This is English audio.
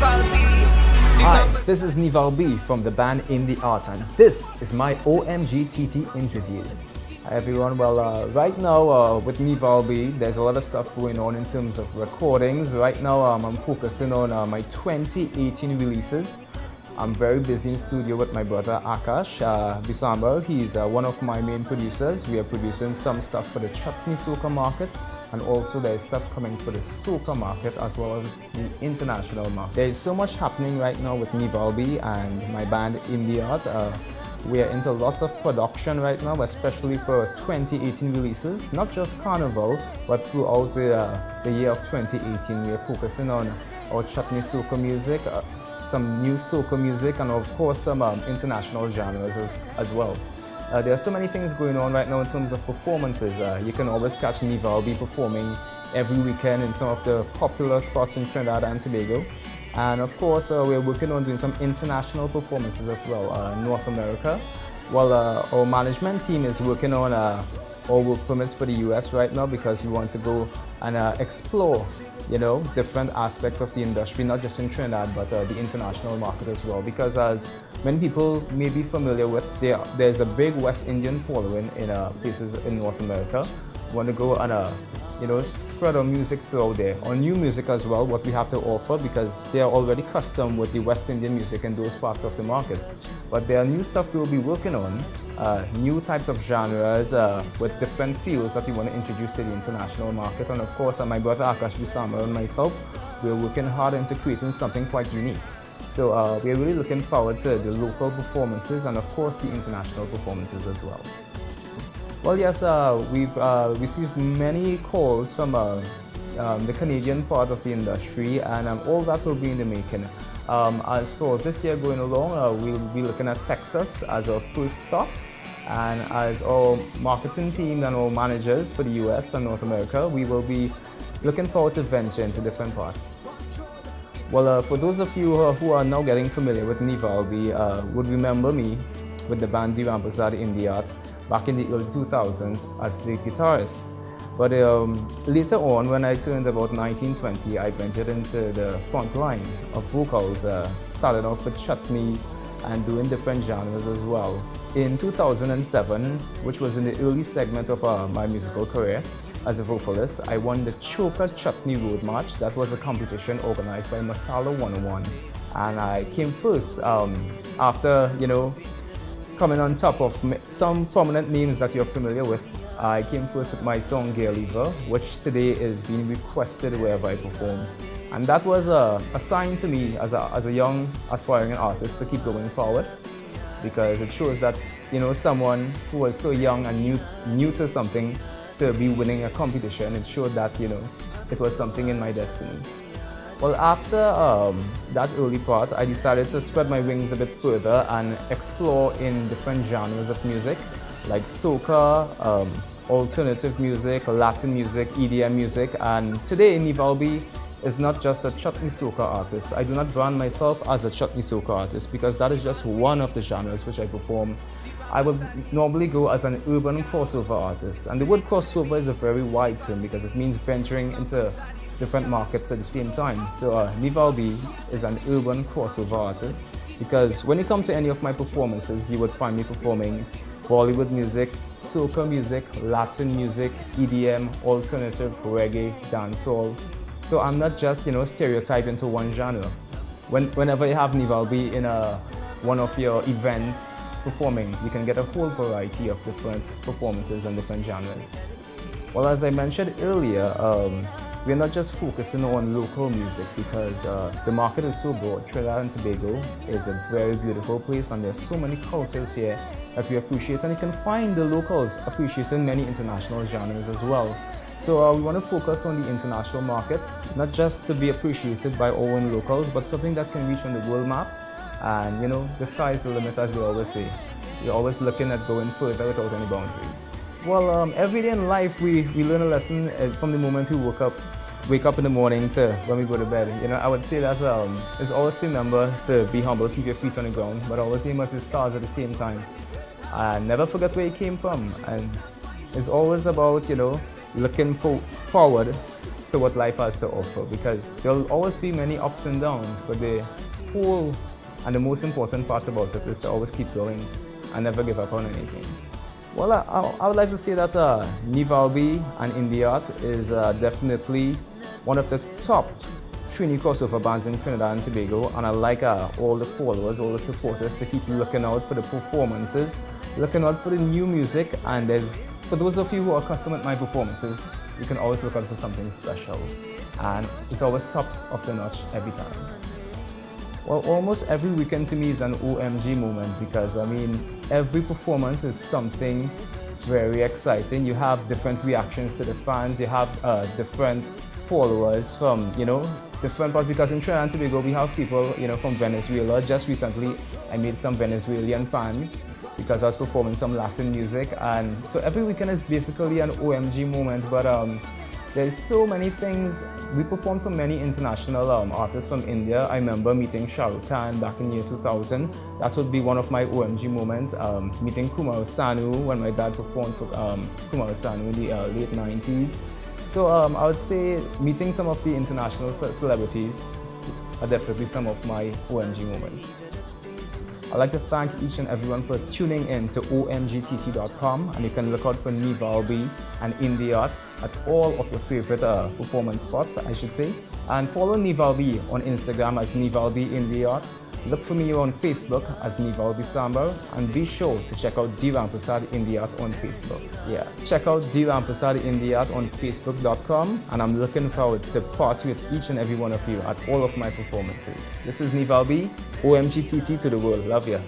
Neval B. Hi, this is Neval B from the band INDI-ART, and this is my OMG TT interview. Hi everyone, well right now with Neval B, there's a lot of stuff going on in terms of recordings. Right now I'm focusing on my 2018 releases. I'm very busy in studio with my brother Akash Bissambhar. He's one of my main producers. We are producing some stuff for the Chutney Soca market, and also there's stuff coming for the Soca market as well as the international market. There's so much happening right now with Neval B and my band INDI-ART. We are into lots of production right now, especially for 2018 releases. Not just Carnival, but throughout the year of 2018. We are focusing on our Chutney Soca music, some new Soca music, and of course some international genres as well. There are so many things going on right now in terms of performances. You can always catch Neval B performing every weekend in some of the popular spots in Trinidad and Tobago. And of course, we're working on doing some international performances as well, North America. Well, our management team is working on all work permits for the US right now, because we want to go and explore, different aspects of the industry, not just in Trinidad, but the international market as well. Because as many people may be familiar with, there's a big West Indian following in places in North America. We want to go and spread our music throughout there, or new music as well, what we have to offer, because they are already custom with the West Indian music in those parts of the markets. But there are new stuff we'll be working on, new types of genres with different fields that we want to introduce to the international market. And of course, my brother Akash Bissambhar and myself, we're working hard into creating something quite unique. So we're really looking forward to the local performances and of course the international performances as well. Well, yes, we've received many calls from the Canadian part of the industry, and all that will be in the making. As for this year going along, we'll be looking at Texas as our first stop, and as our marketing team and our managers for the US and North America, we will be looking forward to venture into different parts. Well, for those of you who are now getting familiar with Neval B, would remember me with the band D.Rampersad INDI-ART back in the early 2000s as the guitarist. But later on, when I turned about 19-20, I ventured into the frontline of vocals, started off with Chutney and doing different genres as well. In 2007, which was in the early segment of my musical career as a vocalist, I won the Choka Chutney Road March. That was a competition organized by Masala 101, and I came first after, coming on top of some prominent names that you're familiar with. I came first with my song Girlie, which today is being requested wherever I perform. And that was a sign to me as a young aspiring artist to keep going forward, because it shows that, someone who was so young and new to something to be winning a competition, it showed that, it was something in my destiny. Well, after that early part, I decided to spread my wings a bit further and explore in different genres of music, like Soca, alternative music, Latin music, EDM music. And today, Neval B is not just a Chutney Soca artist. I do not brand myself as a Chutney Soca artist, because that is just one of the genres which I perform. I would normally go as an urban crossover artist. And the word crossover is a very wide term, because it means venturing into different markets at the same time. So Neval B is an urban crossover artist, because when you come to any of my performances, you would find me performing Bollywood music, Soca music, Latin music, EDM, alternative, reggae, dancehall. So I'm not just, stereotyped into one genre. Whenever you have Neval B in one of your events performing, you can get a whole variety of different performances and different genres. Well, as I mentioned earlier, we're not just focusing on local music, because the market is so broad. Trinidad and Tobago is a very beautiful place, and there's so many cultures here that we appreciate, and you can find the locals appreciating many international genres as well. So we want to focus on the international market, not just to be appreciated by our own locals, but something that can reach on the world map. And the sky is the limit, as they always say. We're always looking at going further without any boundaries. Well, every day in life we learn a lesson from the moment we wake up in the morning to when we go to bed. I would say that it's always to remember to be humble, keep your feet on the ground, but always aim at the stars at the same time. And never forget where you came from. And it's always about, looking forward to to what life has to offer, because there'll always be many ups and downs, but the whole and the most important part about it is to always keep going and never give up on anything. Well, I would like to say that Neval B and Indie-ART is definitely one of the top Trini crossover bands in Trinidad and Tobago, and I like all the followers, all the supporters to keep looking out for the performances, looking out for the new music, and for those of you who are accustomed to my performances, you can always look out for something special, and it's always top of the notch every time. Well, almost every weekend to me is an OMG moment, because I mean, every performance is something very exciting. You have different reactions to the fans, you have different followers from, different parts, because in Trinidad and Tobago we have people, from Venezuela. Just recently I made some Venezuelan fans because I was performing some Latin music, and so every weekend is basically an OMG moment. But there's so many things. We performed for many international artists from India. I remember meeting Shah Rukh Khan back in year 2000. That would be one of my OMG moments. Meeting Kumar Sanu when my dad performed for Kumar Sanu in the late 90s. So I would say meeting some of the international celebrities are definitely some of my OMG moments. I'd like to thank each and everyone for tuning in to omgtt.com, and you can look out for Neval B and Indie-ART at all of your favorite performance spots, I should say. And follow Neval B on Instagram as Neval B Indie-ART. Look for me on Facebook as Neval Bissambhar, and be sure to check out D.Rampersad INDI-ART on Facebook. Yeah, check out D.Rampersad INDI-ART on Facebook.com, and I'm looking forward to party with each and every one of you at all of my performances. This is Neval B, OMGTT to the world. Love ya.